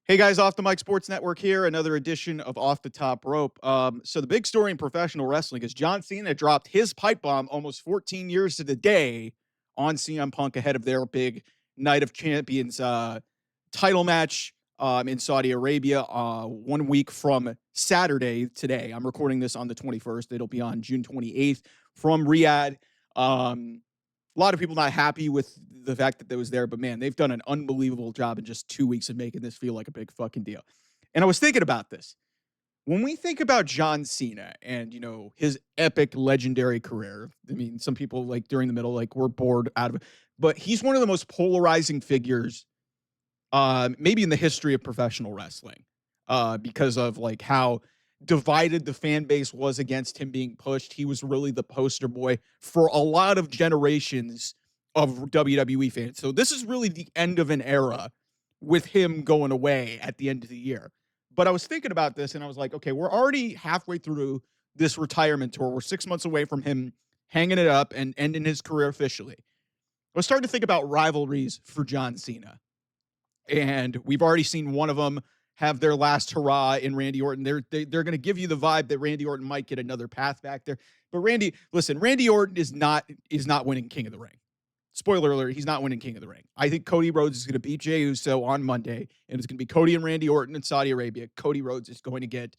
Hey guys, Off the Mic Sports Network here. Another edition of Off the Top Rope. So the big story in professional wrestling is John Cena dropped his pipe bomb almost 14 years to the day on CM Punk ahead of their big Night of Champions title match in Saudi Arabia 1 week from Saturday today. I'm recording this on the 21st. It'll be on June 28th from Riyadh. A lot of people not happy with the fact that they was there, but man, they've done an unbelievable job in just 2 weeks of making this feel like a big fucking deal. And I was thinking about this. When we think about John Cena and, his epic legendary career, I mean, some people like during the middle, like we're bored out of it, but he's one of the most polarizing figures, maybe in the history of professional wrestling, because of like how divided the fan base was against him being pushed. He was really the poster boy for a lot of generations of WWE fans. So this is really the end of an era with him going away at the end of the year. But I was thinking about this and I was like, okay, we're already halfway through this retirement tour. We're 6 months away from him hanging it up and ending his career officially. I was starting to think about rivalries for John Cena. And we've already seen one of them have their last hurrah in Randy Orton. They're going to give you the vibe that Randy Orton might get another path back there. But Randy Orton is not winning King of the Ring. Spoiler alert, he's not winning King of the Ring. I think Cody Rhodes is going to beat Jey Uso on Monday, and it's going to be Cody and Randy Orton in Saudi Arabia. Cody Rhodes is going to get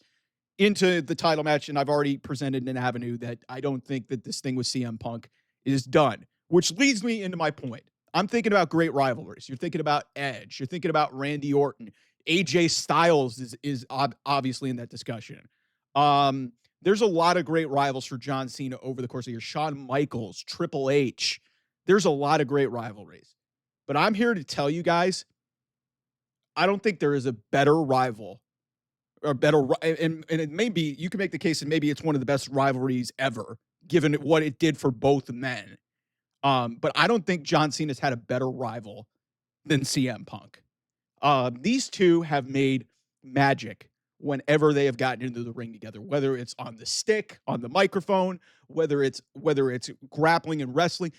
into the title match, and I've already presented an avenue that I don't think that this thing with CM Punk is done, which leads me into my point. I'm thinking about great rivalries. You're thinking about Edge. You're thinking about Randy Orton. AJ Styles is obviously in that discussion. There's a lot of great rivals for John Cena over the course of years. Shawn Michaels, Triple H. There's a lot of great rivalries. But I'm here to tell you guys, I don't think there is a better rival or better, and it may be, you can make the case that maybe it's one of the best rivalries ever, given what it did for both men. But I don't think John Cena's had a better rival than CM Punk. These two have made magic whenever they have gotten into the ring together, whether it's on the stick, on the microphone, whether it's grappling and wrestling.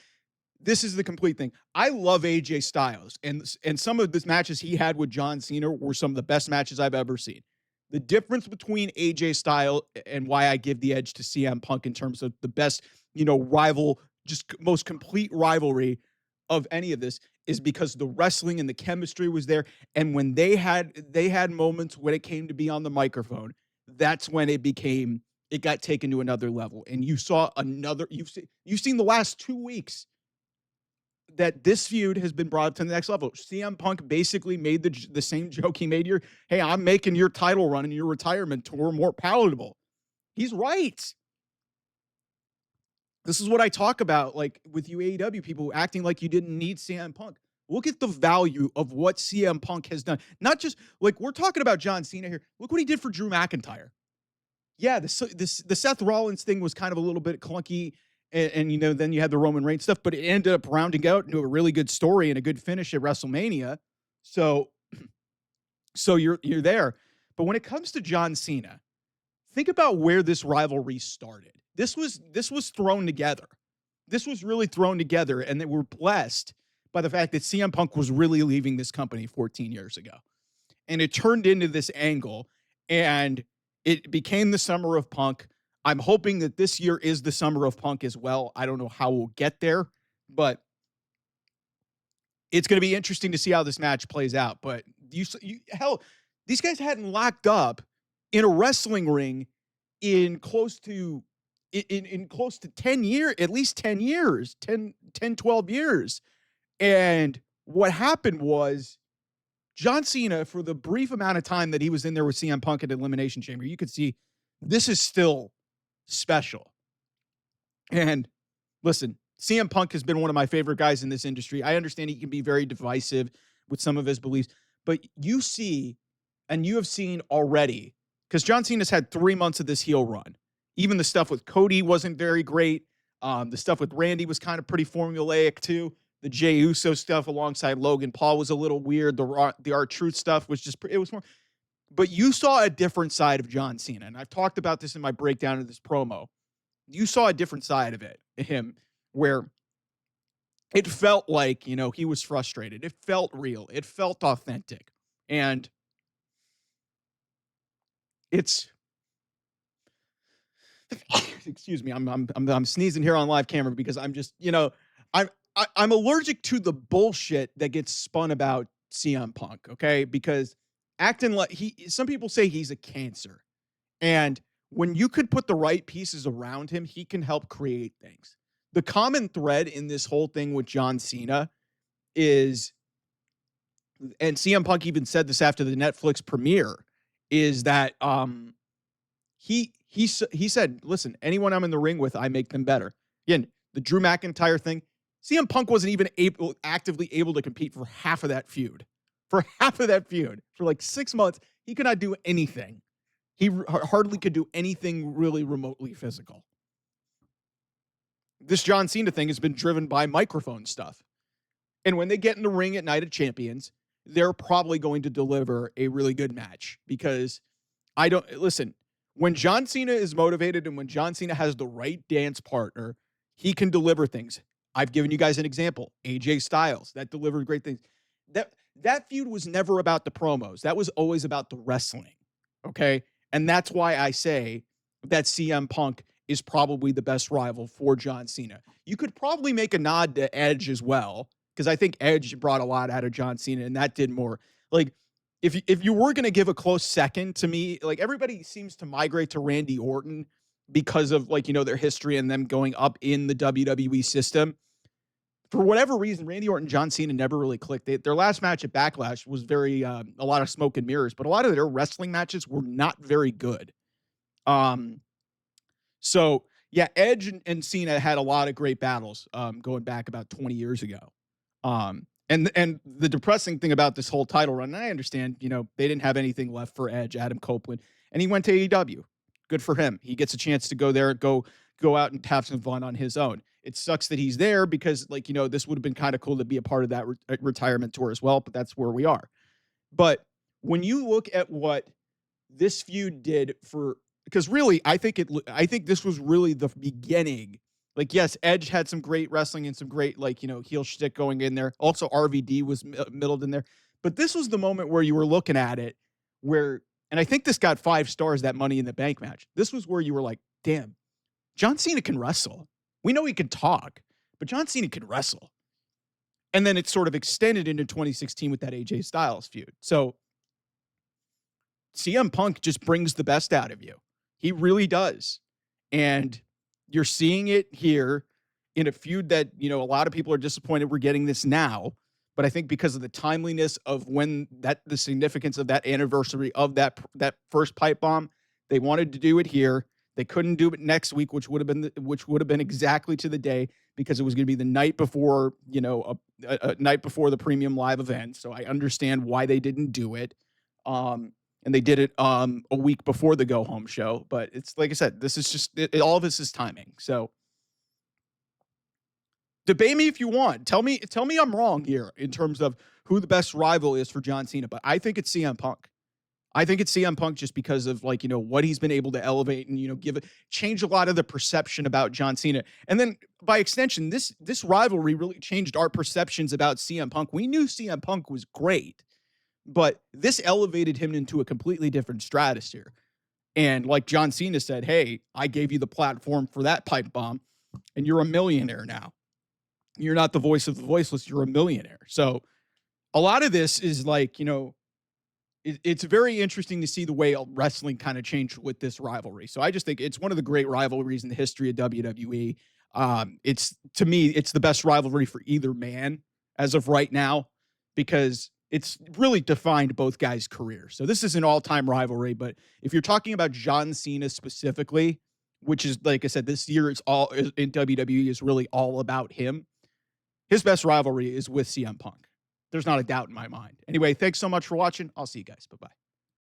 This is the complete thing. I love AJ Styles, and some of the matches he had with John Cena were some of the best matches I've ever seen. The difference between AJ Styles and why I give the edge to CM Punk in terms of the best, rival, just most complete rivalry of any of this is because the wrestling and the chemistry was there. And when they had moments when it came to be on the microphone, that's when it got taken to another level. And you've seen the last 2 weeks that this feud has been brought up to the next level. CM Punk basically made the same joke he made hey, I'm making your title run and your retirement tour more palatable. He's right. This is what I talk about, like with you AEW people acting like you didn't need CM Punk. Look at the value of what CM Punk has done. Not just like we're talking about John Cena here. Look what he did for Drew McIntyre. Yeah, the Seth Rollins thing was kind of a little bit clunky, and then you had the Roman Reigns stuff, but it ended up rounding out into a really good story and a good finish at WrestleMania. So you're there. But when it comes to John Cena, think about where this rivalry started. This was thrown together. This was really thrown together, and they were blessed by the fact that CM Punk was really leaving this company 14 years ago. And it turned into this angle, and it became the summer of Punk. I'm hoping that this year is the summer of Punk as well. I don't know how we'll get there, but it's going to be interesting to see how this match plays out. But hell, these guys hadn't locked up in a wrestling ring in close to 10 years, at least 10 years, 10, 12 years. And what happened was John Cena, for the brief amount of time that he was in there with CM Punk at Elimination Chamber, you could see this is still special. And listen, CM Punk has been one of my favorite guys in this industry. I understand he can be very divisive with some of his beliefs, but you see, and you have seen already, because John Cena's had 3 months of this heel run. Even the stuff with Cody wasn't very great. The stuff with Randy was kind of pretty formulaic too. The Jey Uso stuff alongside Logan Paul was a little weird. The R-Truth stuff was it was more. But you saw a different side of John Cena, and I've talked about this in my breakdown of this promo. You saw a different side of him, where it felt like, he was frustrated. It felt real. It felt authentic. And It's excuse me, I'm sneezing here on live camera because I'm just, I'm I'm allergic to the bullshit that gets spun about CM Punk, okay? Because acting like some people say he's a cancer. And when you could put the right pieces around him, he can help create things. The common thread in this whole thing with John Cena is, and CM Punk even said this after the Netflix premiere, is that he said, "Listen, anyone I'm in the ring with, I make them better." Again, the Drew McIntyre thing, CM Punk wasn't even actively able to compete for half of that feud. For half of that feud, for like 6 months, he could not do anything. He hardly could do anything really remotely physical. This John Cena thing has been driven by microphone stuff. And when they get in the ring at Night of Champions, they're probably going to deliver a really good match because I don't listen. When John Cena is motivated and when John Cena has the right dance partner, he can deliver things. I've given you guys an example. AJ Styles, that delivered great things. That feud was never about the promos. That was always about the wrestling. Okay? And that's why I say that CM Punk is probably the best rival for John Cena. You could probably make a nod to Edge as well, because I think Edge brought a lot out of John Cena, and that did more. Like, if you were going to give a close second to me, like everybody seems to migrate to Randy Orton because of like, their history and them going up in the WWE system. For whatever reason, Randy Orton and John Cena never really clicked. Their last match at Backlash was very a lot of smoke and mirrors, but a lot of their wrestling matches were not very good. So yeah, Edge and Cena had a lot of great battles going back about 20 years ago. And the depressing thing about this whole title run, and I understand, they didn't have anything left for Edge, Adam Copeland, and he went to AEW. Good for him. He gets a chance to go there, go out and have some fun on his own. It sucks that he's there because, this would have been kind of cool to be a part of that retirement tour as well, but that's where we are. But when you look at what this feud did because really, I think this was really the beginning. Like, yes, Edge had some great wrestling and some great, heel shtick going in there. Also, RVD was middled in there. But this was the moment where you were looking at it and I think this got 5 stars, that Money in the Bank match. This was where you were like, damn, John Cena can wrestle. We know he can talk, but John Cena can wrestle. And then it sort of extended into 2016 with that AJ Styles feud. So CM Punk just brings the best out of you. He really does. And you're seeing it here in a feud that, a lot of people are disappointed we're getting this now. But I think because of the timeliness of the significance of that anniversary of that first pipe bomb, they wanted to do it here. They couldn't do it next week, which would have been exactly to the day because it was going to be the night before, a night before the premium live event. So I understand why they didn't do it. And they did it a week before the go home show. But it's like I said, this is just all of this is timing. So debate me if you want. Tell me I'm wrong here in terms of who the best rival is for John Cena. But I think it's CM Punk. I think it's CM Punk just because of what he's been able to elevate and change a lot of the perception about John Cena. And then by extension, this rivalry really changed our perceptions about CM Punk. We knew CM Punk was great, but this elevated him into a completely different stratosphere. And like John Cena said, hey, I gave you the platform for that pipe bomb, and you're a millionaire now. You're not the voice of the voiceless. You're a millionaire. So a lot of this is it's very interesting to see the way wrestling kind of changed with this rivalry. So I just think it's one of the great rivalries in the history of WWE. To me, it's the best rivalry for either man as of right now because it's really defined both guys' careers. So this is an all-time rivalry, but if you're talking about John Cena specifically, which is, like I said, this year it's all in WWE is really all about him. His best rivalry is with CM Punk. There's not a doubt in my mind. Anyway, thanks so much for watching. I'll see you guys. Bye-bye.